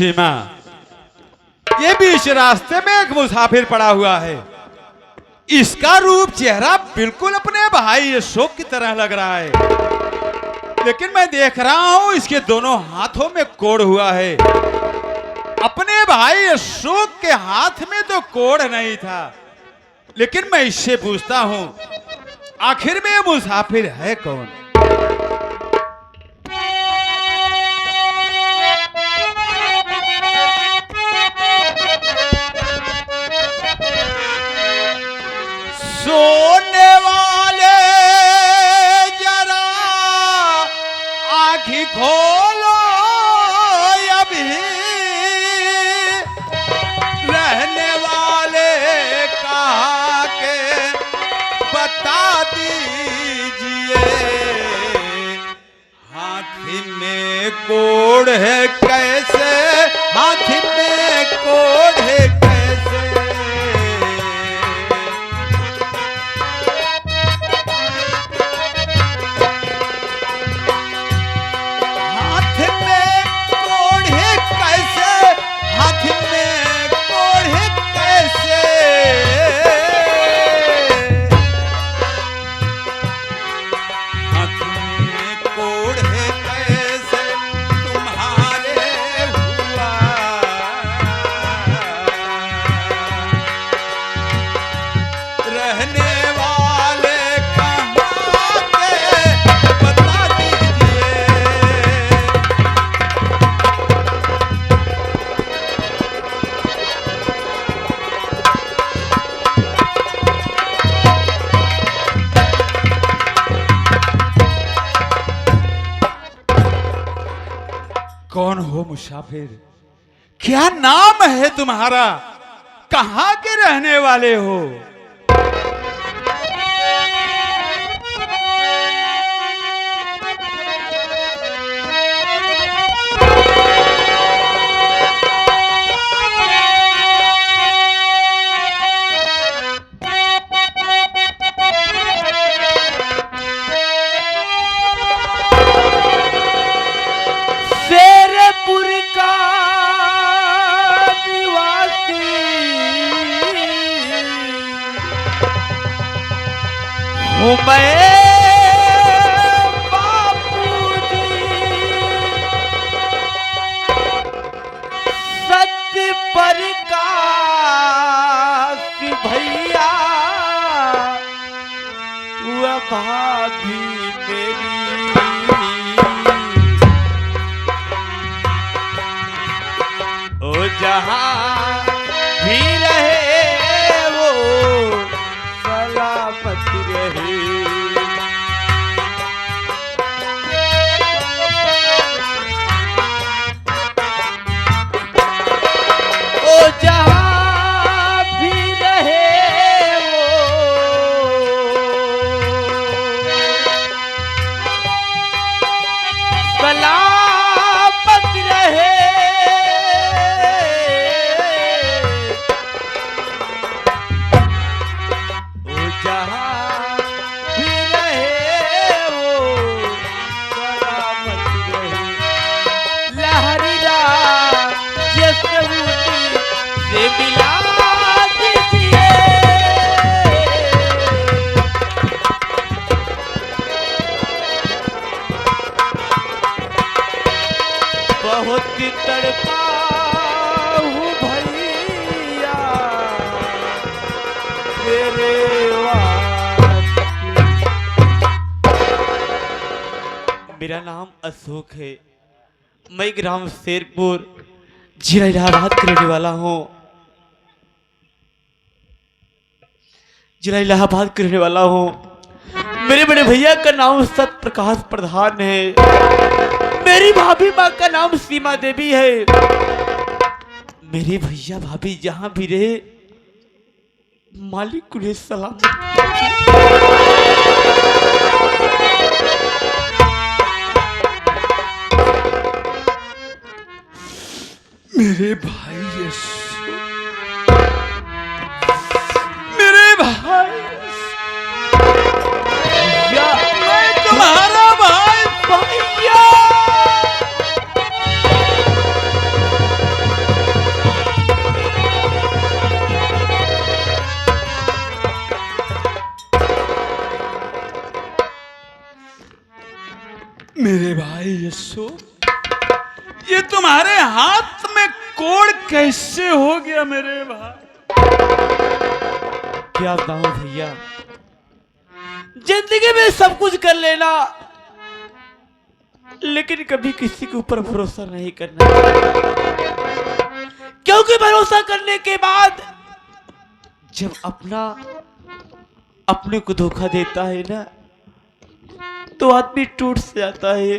सीमा, ये बीच रास्ते में एक मुसाफिर पड़ा हुआ है। इसका रूप चेहरा बिल्कुल अपने भाई अशोक की तरह लग रहा है, लेकिन मैं देख रहा हूं इसके दोनों हाथों में कोढ़ हुआ है। अपने भाई अशोक के हाथ में तो कोढ़ नहीं था, लेकिन मैं इससे पूछता हूं आखिर में मुसाफिर है कौन? सोने वाले जरा आँखी खोलो अभी, रहने वाले कहाँ के बता दीजिए। हाथी में कोढ़ है कैसे, हाथी में कोढ़ है कैसे? कौन हो मुसाफिर? क्या नाम है तुम्हारा? कहां के रहने वाले हो? सत्य प्रकाश भैया वह भाभी मेरी, ओ जहां भी रहे वो सलामत रहे। जहां भी रहे वो सलामत रहे। ओ जहां भी रहे वो सलामत रहे। लहरीला जैसे से मिला दीजिए। बहुत तड़पा हूँ भैया तेरे वास्ते। मेरा नाम अशोक है, मैं ग्राम शेरपुर जिला इलाहाबाद का रहने वाला हूँ। जिला इलाहाबाद का रहने वाला हूँ। मेरे बड़े भैया का नाम सत्य प्रकाश प्रधान है। मेरी भाभी माँ का नाम सीमा देवी है। मेरे भैया भाभी जहां भी रहे मालिक उन्हें सलाम। मेरे भाई मेरे भाई, मैं तुम्हारा भाई भैया। मेरे भाई यशो, ये तुम्हारे हाथ में कोड़ कैसे हो गया मेरे भाई? क्या बताऊं भैया, जिंदगी में सब कुछ कर लेना, लेकिन कभी किसी के ऊपर भरोसा नहीं करना, क्योंकि भरोसा करने के बाद जब अपने को धोखा देता है ना, तो आदमी टूट से जाता है।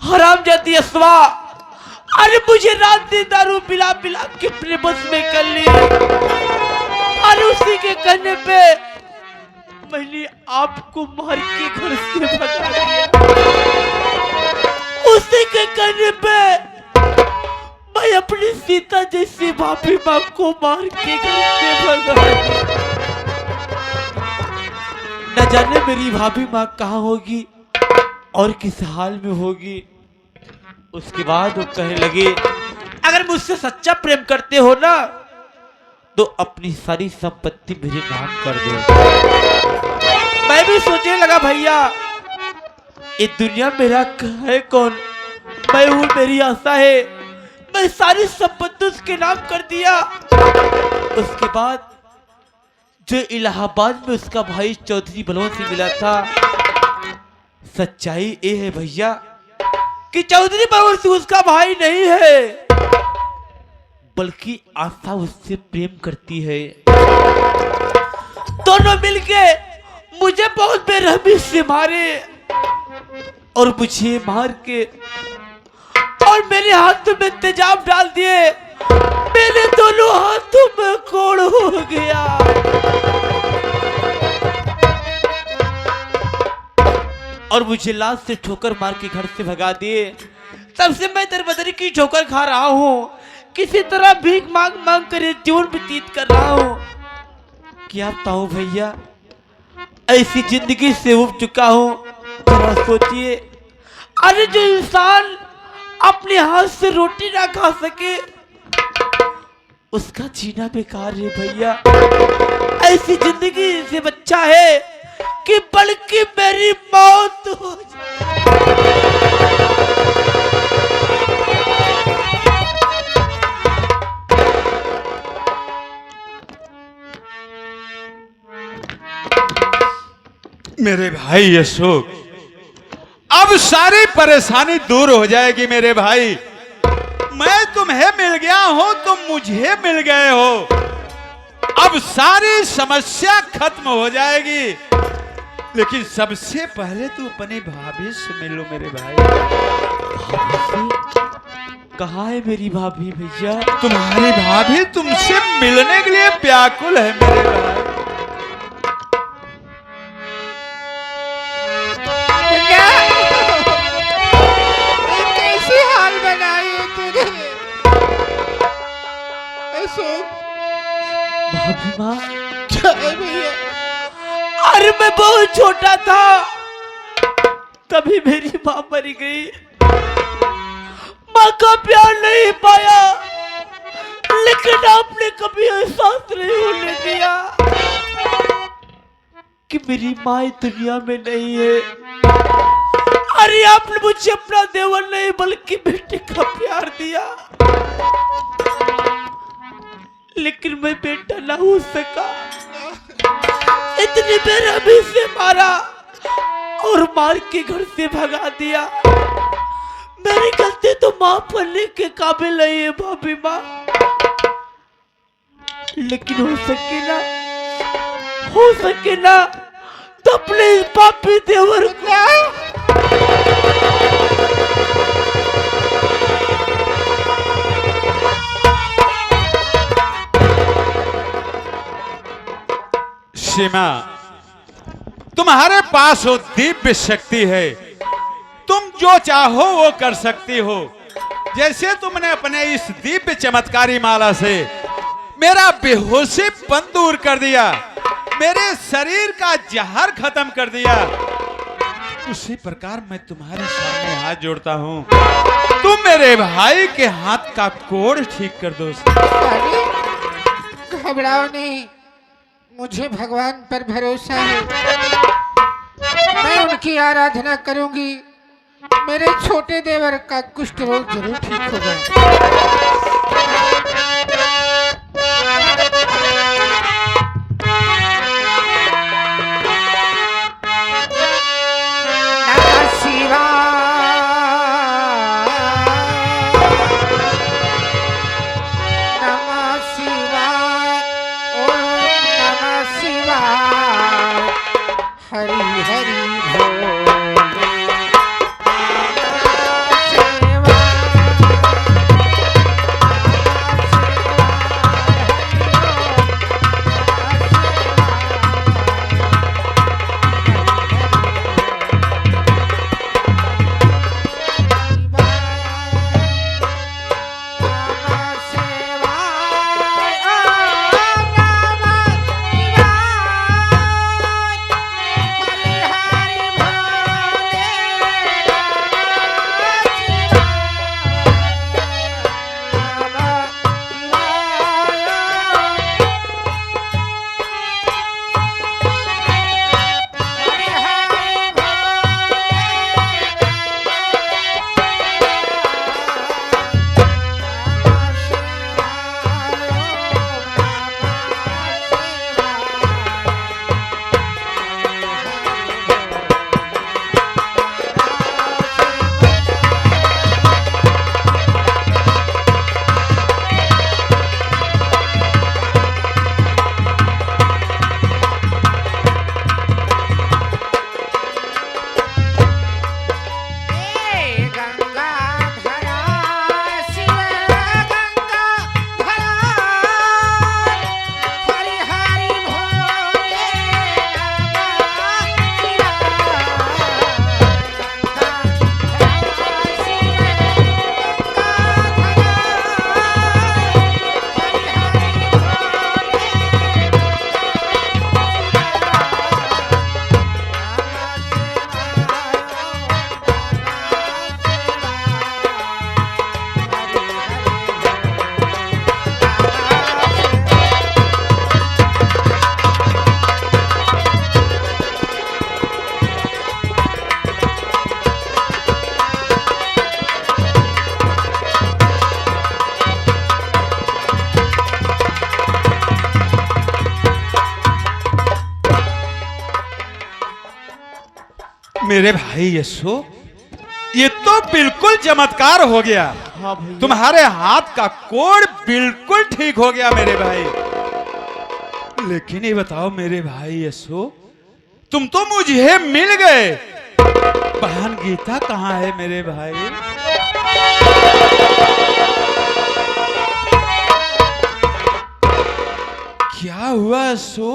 हराम जाती असवा, अरे मुझे रात दिन दारू पिला पिला के अपने बस में कर ली, और उसी के कहने पे मैंने आपको मार के घर से भगा दिया। उसी के कहने पे मैं अपनी सीता जैसी भाभी माँ को मार के घर से भगा दिया। न जाने मेरी भाभी माँ कहाँ होगी और किस हाल में होगी। उसके बाद वो कहने लगे, अगर मुझसे सच्चा प्रेम करते हो ना, तो अपनी सारी संपत्ति मेरे नाम कर दो। मैं भी सोचने लगा, भैया ये दुनिया मेरा है कौन, मैं हूँ, मेरी आशा है, मैं सारी संपत्ति उसके नाम कर दिया। उसके बाद जो इलाहाबाद में उसका भाई चौधरी बलवंत से मिला था, सच्चाई ये है भैया कि चौधरी बलवंत सिंह उसका भाई नहीं है, बल्कि आशा उससे प्रेम करती है। दोनों मिलके मुझे बहुत बेरहमी से मारे और मुझे मार के और मेरे हाथों में तेजाब डाल दिए। मेरे दोनों हाथों में कोड़ हो गया। और मुझे लाश से ठोकर मार के घर से भगा दिए। तब से मैं दरबदरी की ठोकर खा रहा हूँ, किसी तरह भीख मांग मांग कर जीवन व्यतीत कर रहा हूँ। क्या बताऊं भैया, ऐसी जिंदगी से उब चुका हूँ। जरा सोचिए, अरे जो इंसान अपने हाथ से रोटी ना खा सके, उसका जीना बेकार है भैया। ऐसी जिंदगी से बच्चा है कि बल्कि मेरी मौत हो जाए। मेरे भाई अशोक, अब सारी परेशानी दूर हो जाएगी मेरे भाई। मैं तुम्हें मिल गया हूं, तुम मुझे मिल गए हो। अब सारी समस्या खत्म हो जाएगी, लेकिन सबसे पहले तू अपनी भाभी से मिलो मेरे भाई। कहाँ है मेरी भाभी भैया? तुम्हारी भाभी तुमसे मिलने के लिए व्याकुल है मेरे भाई। कैसे हाल बनाई है तूने अशोक? भाभी माँ, क्या है भैया? अरे मैं बहुत छोटा था तभी मेरी माँ मर गई। माँ का प्यार नहीं पाया, लेकिन आपने कभी एहसास नहीं होने दिया कि मेरी माँ दुनिया में नहीं है। अरे आपने मुझे अपना देवर नहीं बल्कि बेटे का प्यार दिया, लेकिन मैं बेटा ना हो सका। इतनी बेरहमी से मारा और मार के घर से भगा दिया। मेरी गलती तो माफ करने के काबिल नहीं है भाभी माँ, लेकिन हो सके ना तो अपने इस पापी देवर को सीमा, तुम्हारे पास वो दिव्य शक्ति है, तुम जो चाहो वो कर सकती हो। जैसे तुमने अपने इस दिव्य चमत्कारी माला से मेरा बेहोशीपन दूर कर दिया, मेरे शरीर का जहर खत्म कर दिया, उसी प्रकार मैं तुम्हारे सामने हाथ जोड़ता हूँ। तुम मेरे भाई के हाथ का कोड़ ठीक कर दो। अरे घबराओ नहीं, मुझे भगवान पर भरोसा है। मैं उनके की आराधना करूंगी, मेरे छोटे देवर का कुष्ठ रोग जरूर ठीक होगा। नमः शिवाय, नमः शिवाय, ओम नमः शिवाय, हरि हरि भोले, नमः शिवाय, मेरे भाई यशो, ये तो बिल्कुल चमत्कार हो गया। हाँ भैया। तुम्हारे हाथ का कोड़ बिल्कुल ठीक हो गया मेरे भाई। लेकिन ये बताओ मेरे भाई यशो, तुम तो मुझे मिल गए, बहन गीता कहाँ है मेरे भाई? क्या हुआ यशो,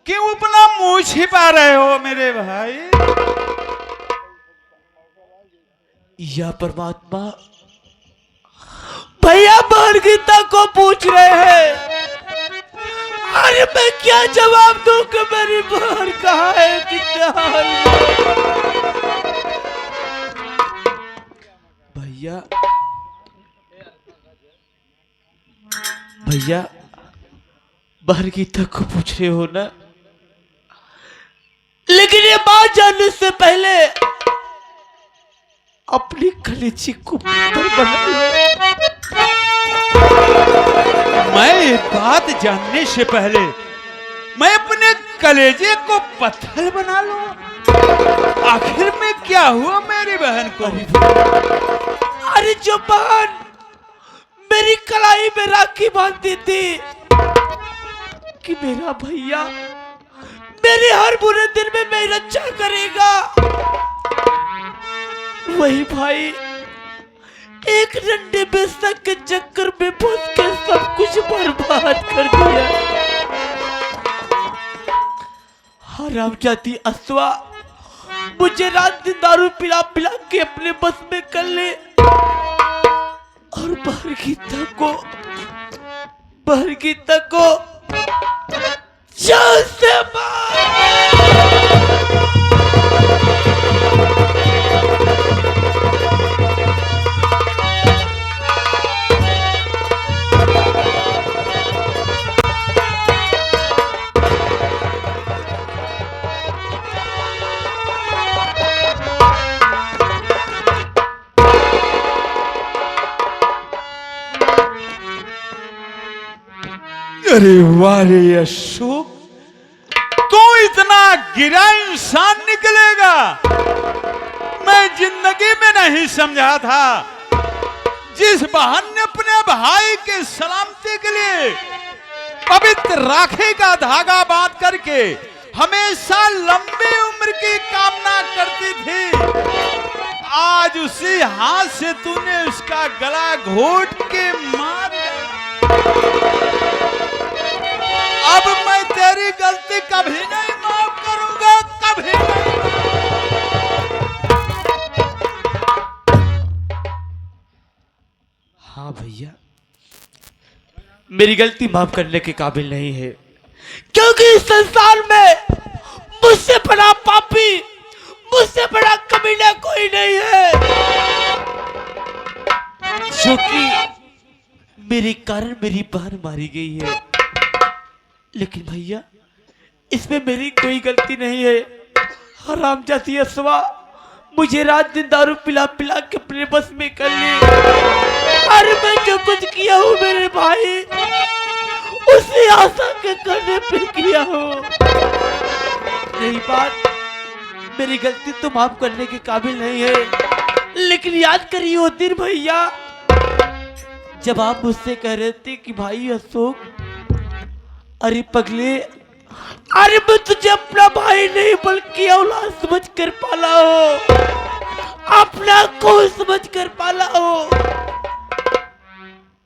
क्यों अपना मुंह छिपा रहे हो मेरे भाई? या परमात्मा, भैया बहन गीता को पूछ रहे हैं। अरे मैं क्या जवाब दूं कि मेरी बहन कहाँ है, कितना हाल है? भैया भैया बहन गीता को पूछ रहे हो ना, लेकिन ये बात जानने से पहले अपनी कलेजी को पत्थर बना लो। मैं ये बात जानने से पहले मैं अपने कलेजे को पत्थर बना लूं? आखिर में क्या हुआ मेरी बहन को? अरे जो बहन मेरी कलाई में राखी बांधती थी कि मेरा भैया मेरे हर बुरे दिन में मेरी रक्षा करेगा, वही भाई एक डंडे बेसक के चक्कर में फंस के सब कुछ बर्बाद कर दिया। हराम जाती असवा मुझे रात दिन दारू पिला पिला के अपने बस में कर ले, और बहर गीता को जान से अरे वाह रे अशोक, तू इतना गिरा इंसान निकलेगा, मैं जिंदगी में नहीं समझा था। जिस बहन ने अपने भाई के सलामती के लिए पवित्र राखी का धागा बांध करके हमेशा लंबी उम्र की कामना करती थी, आज उसी हाथ से तूने उसका गला घोट के मार दिया। अब मैं तेरी गलती कभी नहीं माफ करूंगा, कभी नहीं। हाँ भैया, मेरी गलती माफ करने के काबिल नहीं है, क्योंकि इस संसार में मुझसे बड़ा पापी, मुझसे बड़ा कमीना कोई नहीं है, जो कि मेरे कारण मेरी बहन मारी गई है। लेकिन भैया, इसमें मेरी कोई गलती नहीं है। हराम जाती असवा मुझे रात दिन दारू पिला पिला के अपने बस में कर ली। अरे मैं जो कुछ किया हूँ मेरे भाई, उसी आशा के करने पे किया हूँ। यही बात, मेरी गलती तो माफ करने के काबिल नहीं है। लेकिन याद करिए वो दिन भैया, जब आप मुझसे कह रहे थे कि भाई अशोक, अरे पगले, अरे मैं तुझे अपना भाई नहीं बल्कि औलाद समझ कर पाला हो, अपना कोई समझ कर पाला हो।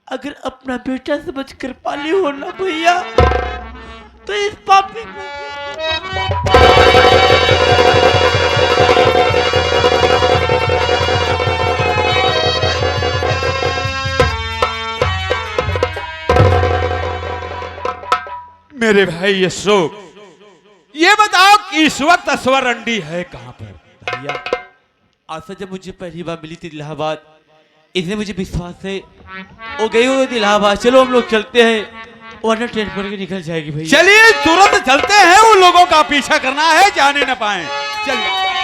अगर अपना बेटा समझ कर पाली हो ना भैया, तो इस पापी मेरे भाई अशोक, ये बताओ कि इस वक्त असवर रंडी है कहां पर? भैया, आशा जब मुझे पहली बार मिली थी इलाहाबाद, इसने मुझे विश्वास है वो गई हुई थी इलाहाबाद। चलो हम लोग चलते हैं, वरना ट्रेन पकड़ के निकल जाएगी भैया। चलिए तुरंत चलते हैं, उन लोगों का पीछा करना है, जाने न पाए। चलिए।